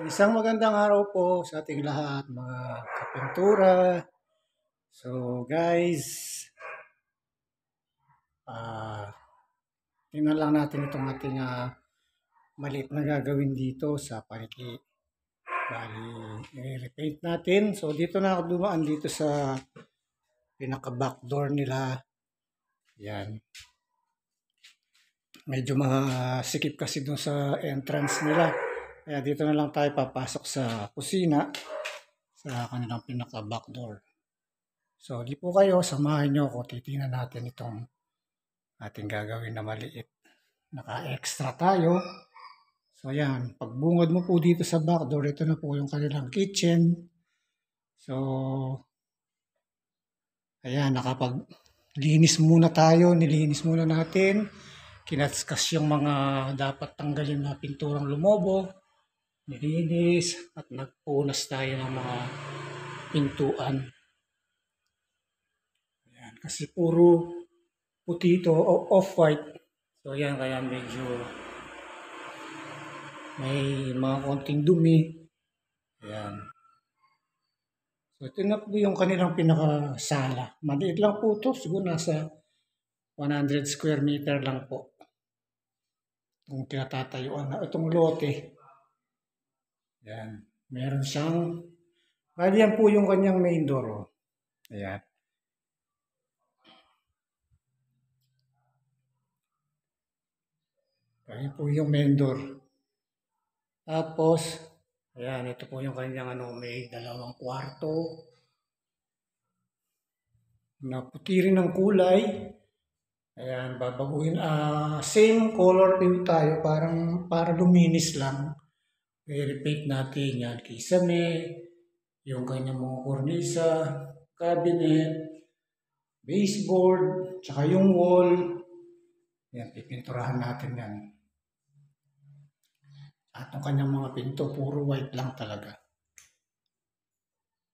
Isang magandang araw po sa ating lahat, mga kapintura. So guys, ah tingnan lang natin itong ating maliit na gagawin dito sa paniki. Bali, i-repaint natin. So dito na ako dumaan dito sa pinaka-back door nila. Yan. Medyo sikip kasi dun sa entrance nila. Kaya dito na lang tayo papasok sa kusina sa kanilang pinaka-back door. So, di po kayo, samahan nyo ako. Titingnan natin itong ating gagawin na maliit. Naka-extra tayo. So, yan. Pagbungad mo po dito sa back door, ito na po yung kanilang kitchen. So, ayan, nilinis muna tayo. Nilinis muna natin. Kinaskas yung mga dapat tanggalin na pinturang lumobo. Nilinis at nagpunas tayo ng mga pintuan. Ayan, kasi puro puti ito o off-white. So yan, kaya medyo may mga konting dumi. Ayan. So ito na po yung kanilang pinakasala. Maliit lang po ito. Siguro nasa 100 square meter lang po. Itong tinatatayuan na itong lote. Ayan. Meron siyang, bali yan po yung kanyang main door. Oh. Ayan. Ayan po yung main door. Tapos, ayan, ito po yung kanyang may dalawang kwarto. Na puti rin ng kulay. Ayan, babaguhin. Same color din tayo, para luminis lang. I-repaint natin yan. Kisame, yung kanyang mga kornisa, cabinet, baseboard, tsaka yung wall. Yan, pipinturahan natin yan. At ang kanyang mga pinto, puro white lang talaga.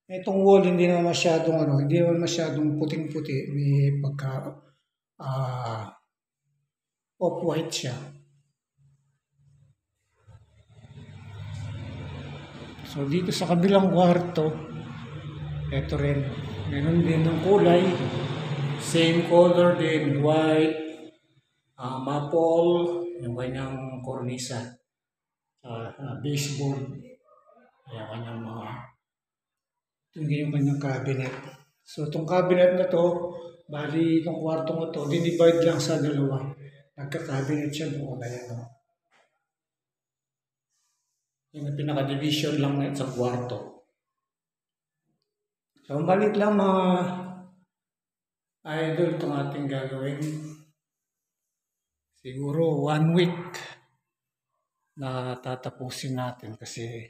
Itong wall, hindi naman masyadong puting-puti. May pagka off-white siya. So, dito sa kabilang kwarto, ito rin, meron din ng kulay. Same color din, white, maple, yung kanyang kornisa. Baseboard, yung kanyang ito yung kanyang cabinet. So, itong cabinet na to, bali itong kwarto na to, dinivide lang sa dalawa. Nagka-cabinet siya doon. Ayan, no? Yung pinaka-division lang na sa kwarto. So, maliit lang mga idol itong ating gagawin. Siguro 1 week na tatapusin natin kasi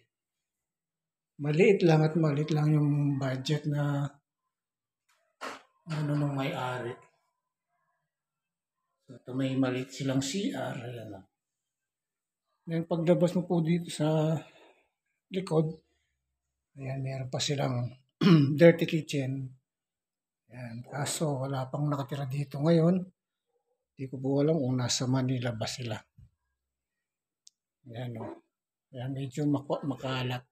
maliit lang yung budget na nung may-ari. So, ito may maliit silang CR. Ayan lang. Ngayon, paglabas mo po dito sa likod, ayan, meron pa silang dirty kitchen. Ayan, kaso wala pang nakatira dito ngayon. Hindi ko po alam kung nasa Manila ba sila. Ayan, o. Ayan, medyo makalat.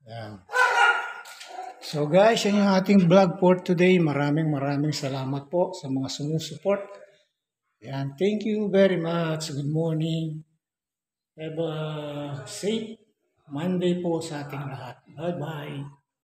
Ayan. So guys, yan yung ating vlog for today. Maraming salamat po sa mga sumusuport. Ayan, thank you very much. Good morning. Have a safe Monday po sa ating lahat. Bye-bye.